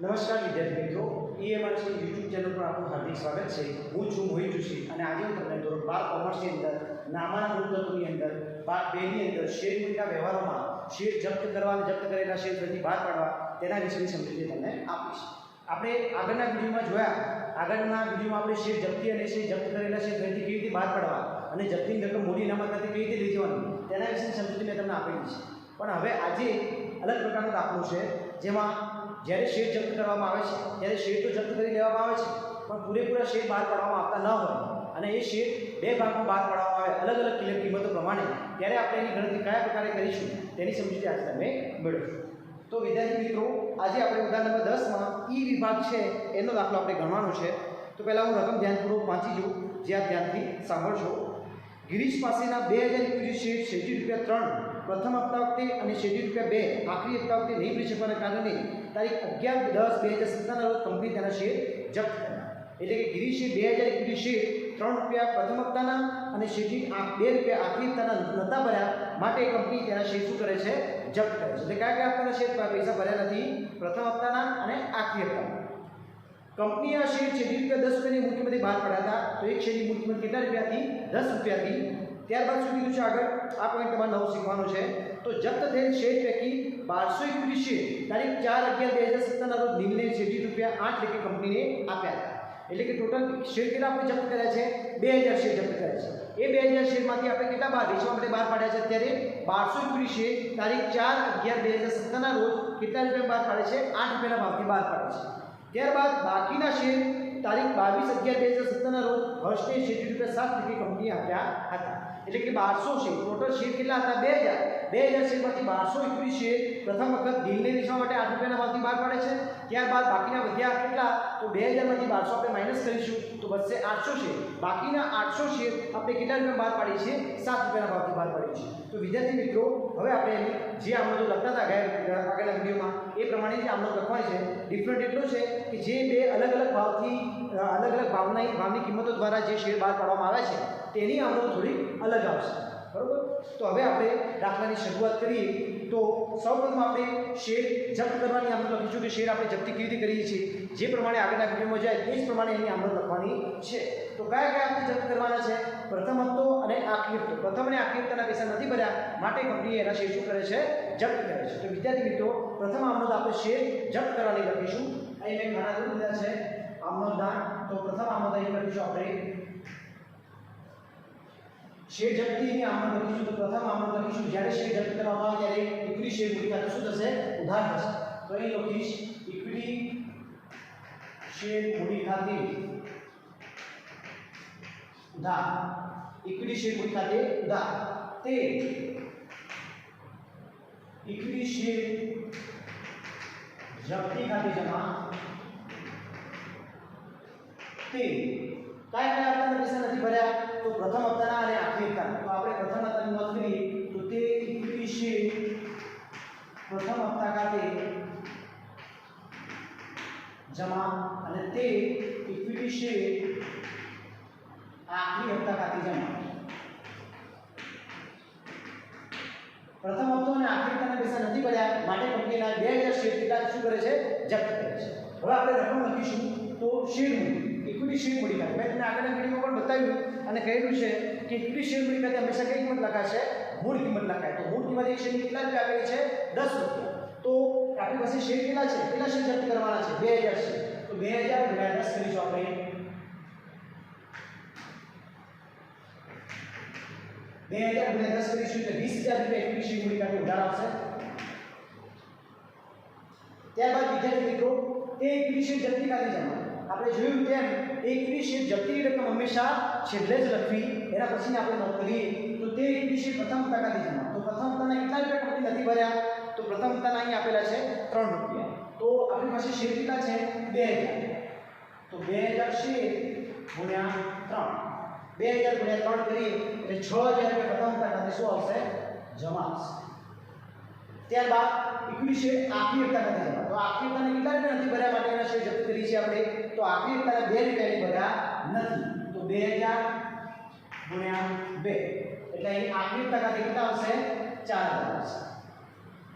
નમસ્કાર વિદ્યાર્થી મિત્રો, EMRC યુટ્યુબ ચેનલ પર આપનું હાર્દિક સ્વાગત છે। હું છું મોહિત જોશી અને આજે હું તમને ધોરણ 12 કોમર્સની અંદર નામાના મૂળતત્વોની અંદર ભાગ 2 ની અંદર શેર મૂડીના વ્યવહારોમાં શેર જપ્ત કરવા અને જપ્ત કરેલા શેર ફરીથી બહાર પાડવા તેના વિશેની સમજૂતી તમને આપીશ। આપણે આગળના વિડીયોમાં આપણે શેર જપ્તી અને શેર જપ્ત કરેલા શેર ફરીથી કેવી રીતે બહાર પાડવા અને જપ્તીની રકમ મૂડી અનામતમાંથી કેવી રીતે લઈ જવાની તેના વિશેની સમજૂતી મેં તમને આપેલી છે। પણ હવે આજે અલગ પ્રકારનો દાખલો છે જેમાં જ્યારે શેર જપ્ત કરવામાં આવે છે ત્યારે શેર તો જપ્ત કરી લેવામાં આવે છે પણ પૂરેપૂરા શેર બહાર પાડવામાં આવતા ન હોય અને એ શેર બે ભાગમાં બહાર પાડવામાં આવે અલગ અલગ કિંમતો પ્રમાણે, ત્યારે આપણે એની ગણતરી કયા પ્રકારે કરીશું તેની સમજૂતી આજે તમે મેળવશો। તો વિદ્યાર્થી મિત્રો, આજે આપણે ઉદાહરણ નંબર 10માં ઈ વિભાગ છે એનો દાખલો આપણે ગણવાનો છે। તો પહેલાં હું રકમ ધ્યાનપૂર્વક વાંચી જોઉં, જે આપ ધ્યાનથી સાંભળશો। ગિરીશ પાસેના 2000 ઇક્વિટી શેર શેડ્યુલ રૂપિયા 3 પ્રથમ હપ્તા વખતે અને શેડ્યુલ રૂપિયા 2 આખરી હપ્તા વખતે નહીં ભરી શકવાના કારણે તારીખ 11/10/2017 રોજ કંપની તેના શેર જપ્ત કર્યા। એટલે કે ગિરીશે 2000 ઇક્વિટી શેર 3 રૂપિયા પ્રથમ હપ્તાના અને શેડ્યુલ 2 રૂપિયા આખરી હપ્તાના નહોતા ભર્યા, માટે કંપની તેના શેર શું કરે છે? જપ્ત કરે છે। એટલે કયા હપ્તાના શેર પૈસા ભર્યા નથી? પ્રથમ હપ્તાના અને આખરી હપ્તાના। કંપની આ શેર શેડ્યુલ રૂપિયા 10 રૂપિયાની મૂળ કિંમતે બહાર પડ્યા હતા। તો એક શેરની મૂળ કિંમત કેટલા રૂપિયાથી? 10 રૂપિયાથી। ત્યારબાદ શું કીધું છે આગળ? આ પોઈન્ટ તમારે નવું શીખવાનું છે। તો જપ્ત થયેલ શેર પૈકી 1200 ઇક્વિટી શેર તારીખ 4/11/2017 રોજ નિમ્ન શેડ્યુલ રૂપિયા 8 લેખે કંપનીને આપ્યા હતા। એટલે કે ટોટલ શેર કેટલા આપણે જપ્ત કર્યા છે? 2000 શેર જપ્ત કર્યા છે। એ 2000 શેરમાંથી આપણે કેટલા વેચવા માટે બહાર પાડ્યા છે? અત્યારે 1200 ઇક્વિટી શેર તારીખ 4/11/2017 રોજ કેટલા રૂપિયા બહાર પાડે છે? 8 રૂપિયાના ભાવથી બહાર પાડે છે। ત્યારબાદ બાકીના શેર તારીખ 22/11/2017 રોજ હર્ષને શેડ્યુલ રૂપિયા 7 લેખે કંપનીએ આપ્યા હતા। એટલે કે 1200 શેર, ટોટલ શેર કેટલા હતા? 2000 શેરમાંથી 1200 ઇક્વિટી શેર પ્રથમ વખત ડીલને વેચવા માટે 8 રૂપિયાના ભાવથી બહાર પાડે છે। ત્યારબાદ બાકીના વધ્યા કેટલા? તો 2000માંથી 1200 આપણે માઇનસ કરીશું તો બચશે 800 શેર। બાકીના 800 શેર આપણે કેટલા રૂપિયા બહાર પાડીએ છીએ? 7 રૂપિયાના ભાવથી બહાર પાડીએ છીએ। તો વિદ્યાર્થી મિત્રો, હવે આપણે જે આમનો જો લખતા હતા આગળના વિડીયોમાં એ પ્રમાણે જે આમનો લખવાની છે, ડિફરન્ટ એટલો છે કે જે બે અલગ અલગ ભાવની કિંમતો દ્વારા જે શેર બહાર પાડવામાં આવે છે તેની આમનો થોડી અલગ આવશે, બરોબર? તો હવે આપણે દાખલાની શરૂઆત કરીએ। તો સૌપ્રથમ આપણે શેર જપ્ત કરવાની આમનો લખીશું કે શેર આપણે જપ્તી કેવી રીતે કરીએ છીએ, જે પ્રમાણે આગળના વિડીયોમાં જાય તે જ પ્રમાણે એની આમનો લખવાની છે। તો કયા આપણે જપ્ત કરવાના છે? પ્રથમ હપ્તો અને આખરી હપ્તો। પ્રથમ અને આખરી હપ્તાના પૈસા નથી ભર્યા, માટે કંપની એના શેર શું કરે છે? જપ્ત કરે છે। તો વિદ્યાર્થી મિત્રો, પ્રથમ આમનો આપણે શેર જપ્ત કરવાની લખીશું। અહીં મેં ઘણા રૂલ લીધા છે આમનો દાન। તો પ્રથમ આમનો અહીં લખીશું આપણે શેર જપ્તીની આમનો લખીશું। તો પ્રથમ આમનો લખીશું જ્યારે શેર જપ્ત કરવામાં આવે ત્યારે ઇક્વિટી શેર મૂડી ખાતે શું થશે? ઉધાર થશે। તો અહીં લખીશ ઇક્વિટી શેર મૂડી ખાતે ઉધાર। ઇક્વિટી શેર મૂડી ખાતે ઉધાર તે ઇક્વિટી શેર જપ્તી ખાતે જમા તે કયા હપ્તાના પૈસા નથી ભર્યા? તો પ્રથમ હપ્તાના અને આખરી હપ્તાના। તો આપણે પ્રથમ હપ્તાની નોંધ કરીએ તો તે ઇક્વિટી શેર પ્રથમ હપ્તા ખાતે જમા અને તે ઇક્વિટી શેર આખરી હપ્તા ખાતે જમા। પ્રથમ હપ્તો અને આખરી હપ્તાના પૈસા નથી ભર્યા, માટે કંપનીના 2000 શેર કેટલા શું કરે છે? જપ્ત કરે છે। હવે આપણે રકમ લખીશું તો શેર મૂડી, ઇક્વિટી શેર મૂડી ખાતે મેં તમને આગળના વિડીયોમાં પણ બતાવ્યું અને કહેલું છે કે ઇક્વિટી શેર મૂડી ખાતે હંમેશા કઈ કિંમત લખાશે? મૂળ કિંમત લખાય। તો મૂળ કિંમત એક શેરની કેટલા રૂપિયા આપેલી છે? 10 રૂપિયા। તો આપણી પાસે શેર કેટલા છે? કેટલા શેર જપ્ત કરવાના છે? 2000 શેર। તો 2000 ગુણ્યા 10 કરીશું આપણે। 2000 ગુણ્યા 10 કરીશું એટલે 20000 રૂપિયા ઇક્વિટી શેર મૂડી ખાતે ઉધાર આવશે। ત્યારબાદ વિદ્યાર્થી મિત્રો, તે ઇક્વિટી શેર જપ્તી ખાતે જમા। આપણે જોયું તેમ ઇક્વિટી શેર જપ્તીની રકમ હંમેશા છેલ્લે જ લખવી, એના પછી આપણે નોંધ કરીએ તો તે ઇક્વિટી શેર પ્રથમ હપ્તા ખાતે જમા। તો પ્રથમ હપ્તાના કેટલા રૂપિયા કંપની નથી ભર્યા? તો પ્રથમ હપ્તાના અહીં આપેલા છે 3 રૂપિયા। તો આપણી પાસે શેર કેટલા છે? 2000। તો 2000 શેર ગુણ્યા 3, 2000 ગુણ્યા 3 કરીએ એટલે 6000 રૂપિયા પ્રથમ હપ્તા ખાતે શું આવશે? જમા આવશે। ત્યારબાદ ઇક્વિટી શેર આખરી હપ્તા ખાતે જમા। તો આખરી હપ્તાને કેટલા રૂપિયા નથી ભર્યા, માટે એના શેર જપ્ત કરી છે આપણે। તો આખરી હપ્તાના 2 રૂપિયા ભર્યા નથી, તો 2000 ગુણ્યા 2 એટલે અહીં આખરી હપ્તા ખાતે કેટલા આવશે? 4000 આવશે।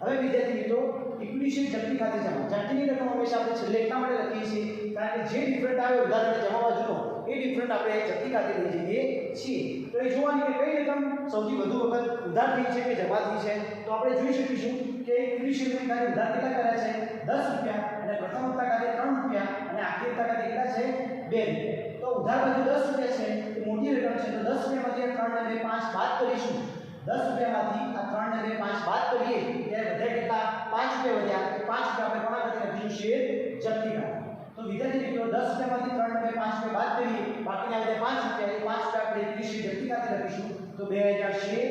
હવે વિદ્યાર્થી મિત્રો ઇક્વિટી શેર જપ્તી ખાતે જમા. જપ્તીની રકમ હંમેશા આપણે છેલ્લે એટલા માટે લખીએ છીએ કારણ કે જે ડિફરન્ટ આવે ઉદાહરણ જમા બાજુનો એ ડિફરન્ટ આપણે જપ્તી ખાતે લઈ જઈએ છીએ. તો એ જોવાની કે કઈ રકમ સૌથી વધુ વખત ઉધાર થઈ છે કે જમા થઈ છે. તો આપણે જોઈ શકીશું કે ઇક્વિટી શેરની ખાતે ઉધાર કેટલા કર્યા છે 10 રૂપિયા અને પ્રથમ હપ્તા ખાતે 3 રૂપિયા અને આખરી હપ્તા ખાતે કેટલા છે 2 રૂપિયા. તો ઉધાર બાજુ 10 રૂપિયા છે એ મોટી રકમ છે. તો 10 રૂપિયામાંથી 3 ને 5 બાદ કરીશું. 10 રૂપિયામાંથી આ 3 ને 5 બાદ કરીએ ત્યારે વધ્યા કેટલા 5 રૂપિયા વધ્યા. 5 રૂપિયા આપણે કોના ખાતે લખીશું શેર જપ્તી ખાતે. તો વિદ્યાર્થી મિત્રો 10 રૂપિયામાંથી 3 ને 5 રૂપિયા બાદ કરીએ બાકીના વધ્યા 5 રૂપિયા. એ 5 રૂપિયા આપણે ઇક્વિટી શેર જપ્તી ખાતે લખીશું. તો 2000 શેર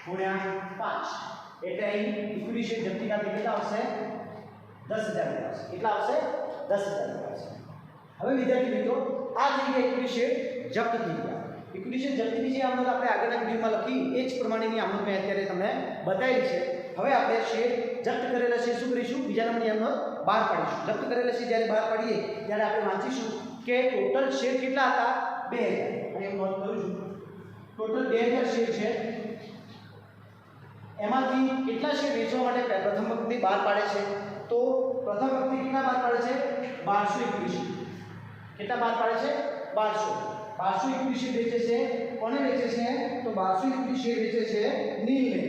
ગુણ્યા 5 એટલે અહીં ઇક્વિટી શેર જપ્તી ખાતે કેટલા આવશે 10000 આવશે. કેટલા આવશે 10000 આવશે. હવે વિદ્યાર્થી મિત્રો આ થઈ ગયા ઇક્વિટી શેર જપ્ત થઈ ગયા. ઇક્વિટી શેર જપ્તીની જે આમનોંધ આપણે આગળના વિડીયોમાં લખી એ જ પ્રમાણેની આમનોંધ મેં અત્યારે તમને બતાવી છે. હવે આપણે શેર જપ્ત કરેલા છે શું કરીશું બીજા નંબરની આમનોંધ બહાર પાડીશું. જપ્ત કરેલા છે જ્યારે બહાર પાડીએ ત્યારે આપણે વાંચીશું કે ટોટલ શેર કેટલા હતા 2000 અને હું નોંધ કરું છું ટોટલ 2000 શેર છે. એમાંથી કેટલા શેર વેચવા માટે પ્રથમ વખતની બહાર પાડે છે. તો પ્રથમ વખતે કેટલા બહાર પાડે છે 1200 ઇક્વિટી શેર. કેટલા બહાર પાડે છે 1200 ઇક્વિટી શેર વેચે છે. કોને વેચે છે તો 1200 ઇક્વિટી શેર વેચે છે નીલને.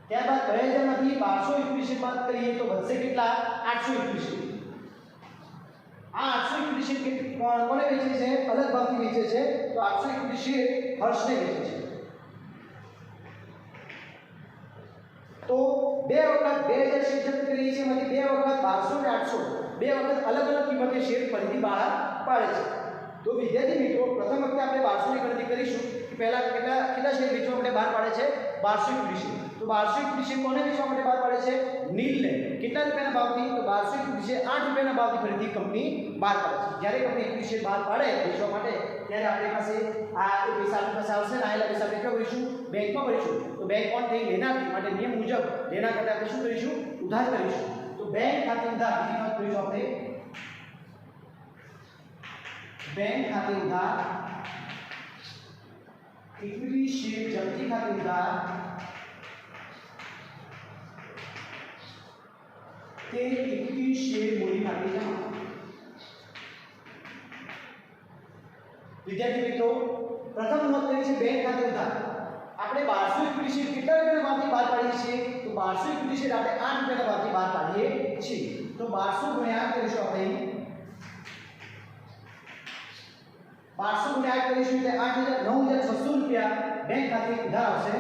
ત્યારબાદ 2000 માંથી 1200 ઇક્વિટી શેર બાદ કરીએ તો વધશે કેટલા 800 ઇક્વિટી શેર. આ 800 ઇક્વિટી શેર કોને વેચે છે અલગ ભાવથી વેચે છે. તો 800 ઇક્વિટી શેર હર્ષને વેચે છે. તો બે વખત 2000 શેર જપ્ત કરીએ છીએ એમાંથી બે વખત 1200 ને 800 બે વખત અલગ અલગ કિંમતે શેર ફરીથી બહાર પાડે છે. તો વિદ્યાર્થી મિત્રો પ્રથમ વખતે આપણે 1200 ની ગણતરી કરીશું કે પહેલા કેટલા શેર વેચવા માટે બહાર પાડે છે 1200 ઇક્વિટી શેર. તો 1200 ઇક્વિટી શેર કોને વેચવા માટે બહાર પાડે છે નીલને. કેટલા રૂપિયાના ભાવથી તો 1200 ઇક્વિટી શેર 8 રૂપિયાના ભાવથી ફરીથી કંપની બહાર પાડે છે. જ્યારે કંપની ઇક્વિટી શેર બહાર પાડે વેચવા માટે ત્યારે આપણી પાસે આ જે પૈસા આપણી પાસે આવશે ને આયેલા પૈસા આપણે ક્યાં ભરીશું બેંકમાં ભરીશું. તો બેંક કોણ થઈ લેનાર માટે નિયમ મુજબ લેના ખાતે આપણે શું કરીશું ઉધાર કરીશું. તો બેંક ખાતે ઉધાર બીજી નોંધ કરીશું આપણે બેંક ખાતે ઉધાર ઇક્વિટી શેર જપ્તી ખાતે ઉધાર તે ઇક્વિટી શેર મૂડી ખાતે જમા. વિદ્યાર્થી મિત્રો પ્રથમ નોંધ કરી છે બેંક ખાતે ઉધાર. આપણે 1200 ઇક્વિટી શેર કેટલા રૂપિયાના ભાવથી બહાર પાડીએ છીએ તો 1200 ઇક્વિટી શેર આપણે 8 રૂપિયાના ભાવથી બહાર પાડીએ છીએ. તો 1200 ગુણ્યા 8 કરીશું આપણે 1200 ગુણ્યા 8 કરીશું એટલે 9600 રૂપિયા બેંક ખાતે ઉધાર આવશે.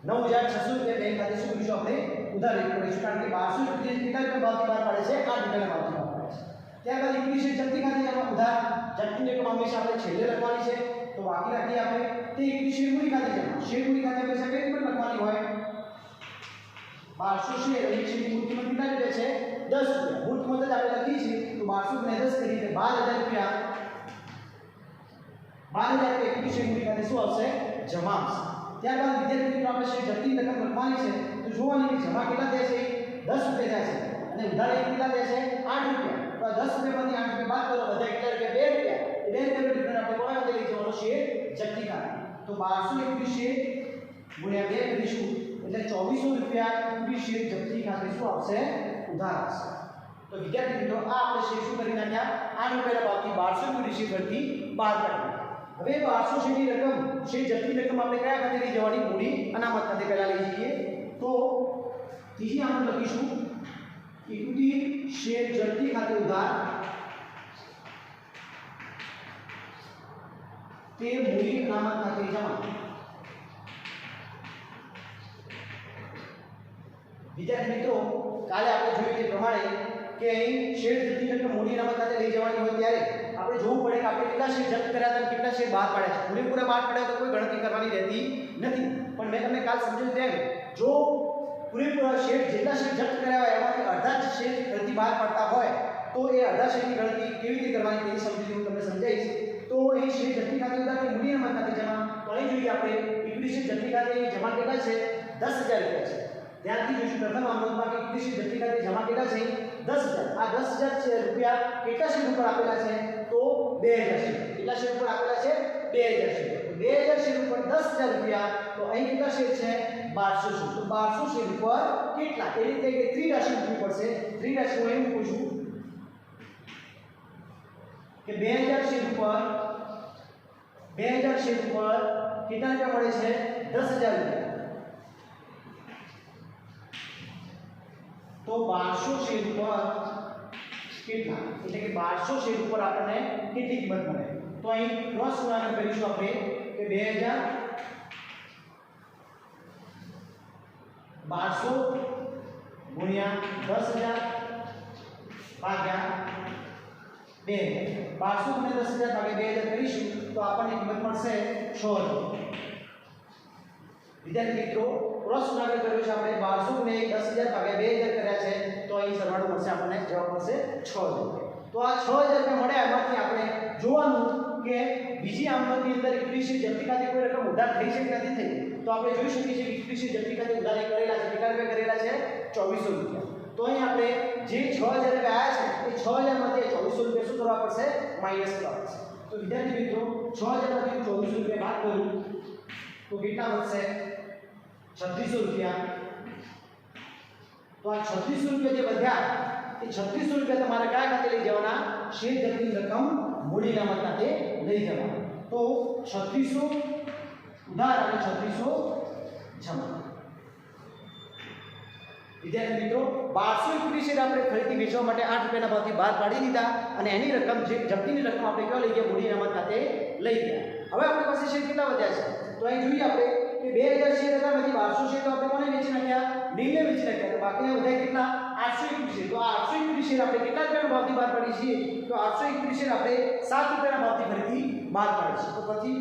9600 રૂપિયા બેંક ખાતે શું કરીશું આપણે ઉધાર કરીશું કારણ કે 1200 ઇક્વિટી કેટલા રૂપિયા ભાવથી બહાર પાડે છે 8 રૂપિયાના ભાવથી બહાર પાડે છે. ત્યારબાદ ઇક્વિટી શેર જપ્તી ખાતે જમા ઉધાર જપ્તીની રકમ હંમેશા આપણે છેલ્લે લખવાની છે. તો બાકી રાખીએ આપણે તે ઇક્વિટી શેર મૂડી ખાતે જમા. શેર મૂડી ખાતે હંમેશા કઈ કિંમત લખવાની હોય 1200 શેર અને શેરની મૂળ કિંમત કેટલા રૂપિયા છે 10 રૂપિયા. મૂળ કિંમત જ આપણે લખી છે તો 1200 ને 10 કરી એટલે 12000 રૂપિયા 12000 રૂપિયા ઇક્વિટી શેર મૂડી ખાતે શું આવશે જમા આવશે. ત્યારબાદ વિદ્યાર્થી મિત્રો આપણે શેર જપ્તી રકમ લખવાની છે. તો જોવાની કે જમા કેટલા થયા છે 10 રૂપિયા થયા છે અને ઉધાર કેટલા થયા છે 8 રૂપિયા. તો 10 રૂપિયામાંથી 8 રૂપિયા બાદ કરો વધ્યા કેટલા રૂપિયા 2 રૂપિયા. એ 2 રૂપિયા ડિફરન્સ આપણે કોના ખાતે લઈ જવાનો શેર જપ્તી ખાતે. તો 1200 ઇક્વિટી શેર ગુણ્યા 2 કરીશું એટલે 2400 રૂપિયા ઇક્વિટી શેર જપ્તી ખાતે શું આવશે ઉધાર આવશે. તો વિદ્યાર્થી મિત્રો આ આપણે શેર શું કરી નાખ્યા 8 રૂપિયાના ભાવથી 1200 ઇક્વિટી શેર પરથી બહાર કાઢ્યા. હવે 1200 શેરની રકમ શેર જપ્તી રકમ આપણે કયા ખાતે લઈ જવાની મૂડી અનામત ખાતે પહેલા લઈ જઈએ. તો ત્રીજી આપણે લખીશું ઇક્વિટી શેર જપ્તી ખાતે ઉધાર તે મૂડી અનામત ખાતે જમા. વિદ્યાર્થી મિત્રો કાલે આપણે જોયું તે પ્રમાણે કે અહીં શેર જપ્તી રકમ મૂડી અનામત ખાતે લઈ જવાની હોય ત્યારે આપણે જોવું પડે કે આપણે કેટલા શેર જપ્ત કર્યા હતા કેટલા શેર બહાર પાડ્યા છે. પૂરેપૂરા બહાર પાડ્યા તો કોઈ ગણતરી કરવાની રહેતી નથી. પણ મેં તમને કાલ સમજાવ્યું તેમ જો પૂરેપૂરા શેર જેટલા શેર જપ્ત કર્યા હોય એમાંથી અડધા જ શેર ફરીથી બહાર પડતા હોય તો એ અડધા શેરની ગણતરી કેવી રીતે કરવાની તેની સમજી હું તમને સમજાવીશ. તો અહીં શેર જપ્તી ખાતે ઉધાર કે મૂડી અનામત ખાતે જમા. તો અહીં જોઈએ આપણે ઇક્વિટી શેર જપ્તી ખાતે જમા કેટલા છે 10000 રૂપિયા છે. ત્યારથી જોઈશું પ્રથમ આમનોંધમાં કે ઇક્વિટી શેર જપ્તી ખાતે જમા કેટલા છે 10000. આ 10000 રૂપિયા કેટલા શેર ઉપર આપેલા છે તો 2000 શેર. કેટલા શેર ઉપર આપેલા છે 2000 શેર, તો 2000 શેર ઉપર 10000 રૂપિયા, તો અહીં કેટલા શેર છે 1200 શેર, તો 1200 શેર ઉપર કેટલા, એ રીતે કે ત્રિરાશિ મૂકવી પડશે. ત્રિરાશિ હું અહીં મૂકું છું કે 2000 શેર ઉપર 2000 શેર ઉપર કેટલા રૂપિયા મળે છે 10000 રૂપિયા, તો 1200 શેર ઉપર કેટલા, એટલે કે 1200 શેર ઉપર આપણને કેટલી કિંમત મળે. તો અહીં ક્રોસ ગુણાકાર કરીશું આપણે કે 2000 1200 ગુણ્યા 10000 ભાગ્યા 2000, 1200 ગુણ્યા 10000 ભાગ્યા 2000 કરીશું તો આપણને કિંમત મળશે 6000. વિદ્યાર્થી મિત્રો ક્રોસ ગુણાકાર કર્યો છે આપણે 1200 ગુણ્યા 10000 ભાગ્યા 2000 કર્યા છે, તો અહીં સરવાળો મળશે આપણને, જવાબ મળશે 6000. તો આ 6000 રૂપિયા મળ્યા, એમાંથી આપણે જોવાનું કે બીજી આવકની અંદર ઇક્વિટી જપ્તી ખાતે કોઈ રકમ ઉધાર થઈ છે કે નથી થઈ. તો આપણે જોઈ શકીએ છીએ કે ઇક્વિટી જપ્તી ખાતે ઉધાર કરેલા છે, કેટલા રૂપિયા કરેલા છે 2400 રૂપિયા. તો અહીં આપણે જે 6000 રૂપિયા આવ્યા છે એ 6000 માંથી 2400 રૂપિયા શું કરવા પડશે, માઈનસ કરવા પડશે. તો વિદ્યાર્થી મિત્રો 6000 માંથી 2400 રૂપિયા બાદ કરું તો કેટલા વધશે 3600 રૂપિયા. તો આ 3600 રૂપિયા જે વધ્યા એ 3600 રૂપિયા તમારે કયા ખાતે લઈ જવાના, શેર જપ્તીની રકમ મૂડી અનામત ખાતે લઈ જવાના. તો 3600 ઉધાર અને 3600 જમા. વિદ્યાર્થી મિત્રો 1200 ઇક્વિટી શેર આપણે ફરીથી વેચવા માટે 8 રૂપિયાના ભાવથી બહાર પાડી દીધા અને એની રકમ જે જપ્તીની રકમ આપણે કેવા લઈ ગયા, મૂડી અનામત ખાતે લઈ ગયા. હવે આપણી પાસે શેર કેટલા વધ્યા છે, તો અહીં જોઈએ આપણે કે 2000 શેર હતા, એમાંથી 1200 શેર તો આપણે કોને વેચી નાખ્યા, નીલને વેચી નાખ્યા. તો બાકી વધ્યા કેટલા 800 ઇક્વિટી શેર. તો આ 800 ઇક્વિટી શેર આપણે કેટલા રૂપિયાના ભાવથી બહાર પાડી છીએ, તો 800 ઇક્વિટી શેર આપણે 7 રૂપિયાના ભાવથી ફરીથી બહાર પાડી છે. તો પછી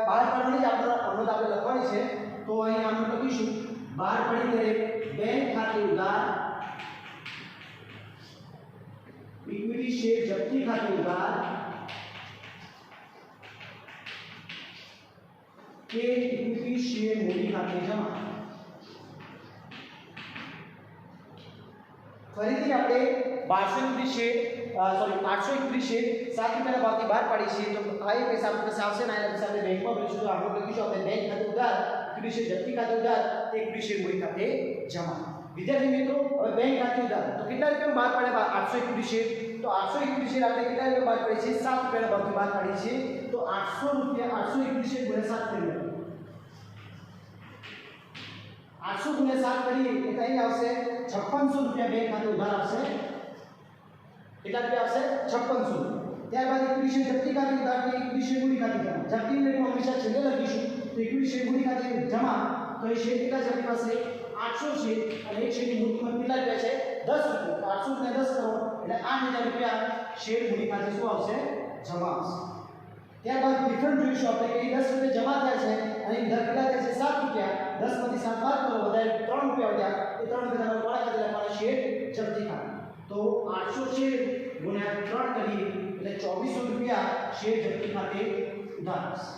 બહાર પાડવાની જ આપણે લખવાની છે. તો અહીં આપણે લખીશું બહાર પડી ત્યારે બેંક ખાતે ઉધાર, ઇક્વિટી શેર જપ્તી ખાતે ઉધાર કે ઇક્વિટી શેર મૂડી ખાતે જમા. ફરીથી આપણે 1200 ઇક્વિટી શેર 800 ઇક્વિટી શેર 7 રૂપિયાના ભાવથી બહાર પાડી છે. તો આ એ પૈસા આપણી પાસે આવશે ને, આ પૈસા આપણે બેંકમાં ભરીશું. તો આપણે લખીશું આપણે બેંક ખાતે ઉધાર, ઇક્વિટી શેર જપ્તી ખાતે ઉધાર, તે ઇક્વિટી શેર મૂડી ખાતે જમા. વિદ્યાર્થી મિત્રો હવે બેંક ખાતે ઉધાર તો કેટલા રૂપિયા બહાર પાડ્યા, 800 ઇક્વિટી શેર. તો 800 ઇક્વિટી શેર આપણે કેટલા રૂપિયા બહાર પાડી છે, 7 રૂપિયાના ભાવથી બહાર પાડી છે. તો 800 રૂપિયા 800 ઇક્વિટી શેર ગુણ્યા 7 કરીએ, 800 ગુણ્યા 7 કરીએ એટલે અહીં આવશે 5600 રૂપિયા બેંક ખાતે ઉધાર આવશે. કેટલા રૂપિયા આવશે 5600. ત્યારબાદ ઇક્વિટી શેર જપ્તી ખાતે ઉધાર કે ઇક્વિટી શેર મૂડી ખાતે જમા. જપ્તીની રકમ હંમેશા છેલ્લે લખીશું. તો ઇક્વિટી શેર મૂડી ખાતે જમા, તો એ શેર કેટલા છે આપણી પાસે 800 છે અને એક શેરની મૂડી કિંમત કેટલા રૂપિયા છે 10 રૂપિયા. તો 800 ને 10 કરો એટલે 8000 રૂપિયા શેર મૂડી ખાતે શું આવશે, જમા આવશે. ત્યારબાદ ડિફરન્સ જોઈશું આપણે કે 10 રૂપિયા જમા થયા છે અને ઉધાર કેટલા થયા છે 7 રૂપિયા. 10 માંથી 7 બાદ કરો, વધારે 3 રૂપિયા વધ્યા. એ 3 રૂપિયા તમારે કોના ખાતે લખવાના, શેર જપ્તી ખાતે. તો 800 શેર ગુણ્યા 3 કરીએ એટલે 2400 રૂપિયા શેર જપ્તી ખાતે ઉધાર આવશે.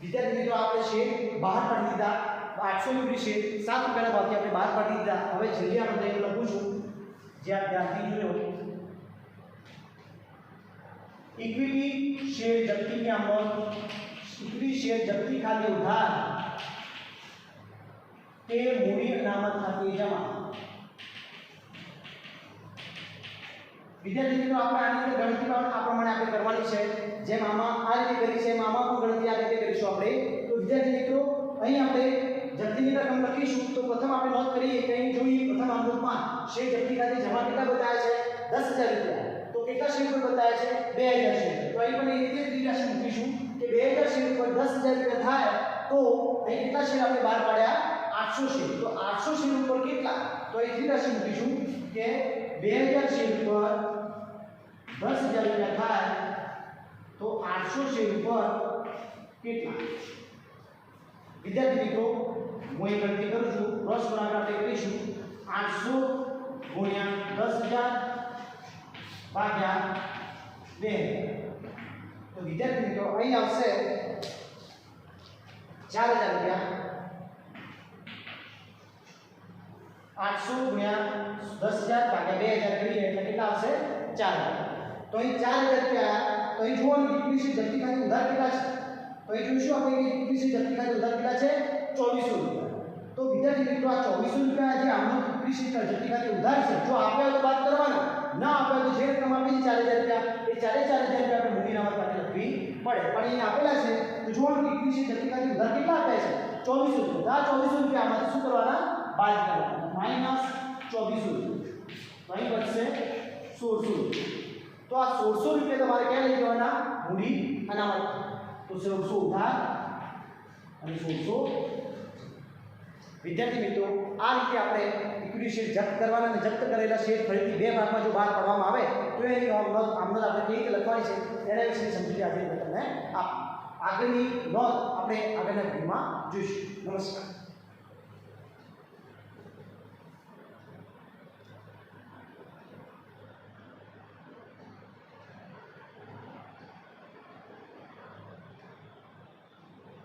વિદ્યાર્થી મિત્રો આપણે શેર બહાર પાડી દીધા, 800 ઇક્વિટી શેર 7 રૂપિયાના ભાવથી આપણે બહાર પાડી દીધા. હવે છેલ્લે આપણે લખું છું જે આપ ધ્યાનથી જોયો, ઇક્વિટી શેર જપ્તી की अमाउंट, इक्विटी शेयर जप्ती खाते उधार के मूडी अनामत खाते जमा. વિદ્યાર્થી મિત્રો આપણે આની અંદર ગણતરી આ પ્રમાણે આપણે કરવાની છે. જેમ આમાં આ રીતે કરી છે, એમ આમાં પણ ગણતરી આ રીતે કરીશું આપણે. તો વિદ્યાર્થી મિત્રો અહીં આપણે જપ્તીની રકમ લખીશું. તો પ્રથમ આપણે નોંધ કરીએ કે અહીં જોઈએ પ્રથમ આમદોદમાં શેર જપ્તી ખાતે જમા કેટલા બતાવ્યા છે 10000 રૂપિયા. તો કેટલા શેર પર બતાવ્યા છે 2000 શેર. તો અહીં પણ એ રીતે ત્રિરાશિ મૂકીશું કે 2000 શેર પર 10000 રૂપિયા થાય તો અહીં કેટલા શેર આપણે બહાર પાડ્યા 800 શેર. તો 800 શેર ઉપર કેટલા, તો અહીં ત્રિરાશિ મૂકીશું કે 2000 શેર પર 10000 રૂપિયા થાય તો 800 શેર ઉપર કેટલા. વિદ્યાર્થી મિત્રો હું એ ગણતરી કરું છું, ક્રોસ ગુણાકાર આપણે કરીશું. 800 ગુણ્યા 10000 ભાગ્યા 2000. તો વિદ્યાર્થી મિત્રો અહીં આવશે 4000 રૂપિયા. 800 ગુણ્યા 10000 ભાગ્યા 2000 કરીએ એટલે કેટલા આવશે 4000. તો અહીં 4000 રૂપિયા. તો અહીં જોવાનું ઇક્વિટી જપ્તી ખાતે ઉધાર કેટલા છે તો એ જોઈશું આપણે કે ઇક્વિટી જપ્તી ખાતે ઉધાર કેટલા છે 2400 રૂપિયા. તો વિદ્યાર્થી મિત્રો આ 2400 રૂપિયા જે આમનો ઇક્વિટી જપ્તી ખાતે ઉધાર છે જો આપ્યા તો બાદ કરવાના, ના આપ્યા તો જે રકમ આપી છે 4000 રૂપિયા એ 4000 રૂપિયા આપણે મૂડી નામત માટે લખવી પડે. પણ અહીંયા આપેલા છે તો જોવાનું કે ઇક્વિટી જપ્તી ખાતે ઉધાર કેટલા આપ્યા છે 2400 રૂપિયા. આ 2400 રૂપિયા આમાંથી શું કરવાના બાદ કરવાના માઈનસ 2400 રૂપિયા. અહીં બચશે 1600 રૂપિયા. તો આ 1600 રૂપિયા તમારે ક્યાં લઈ જવાના મૂડી અનામત. તો 1600 ઉધાર અને 1600. વિદ્યાર્થી મિત્રો આ રીતે આપણે ઇક્વિટી શેર જપ્ત કરવાના અને જપ્ત કરેલા શેર ફરીથી બે ભાગમાં જો બહાર પાડવામાં આવે તો એની નોંધ આપણે કેવી રીતે લખવાની છે તેના વિશે સમજૂતી આજે તમને આગળની નોંધ આપણે આગળના વિડીયોમાં જોઈશું. નમસ્કાર.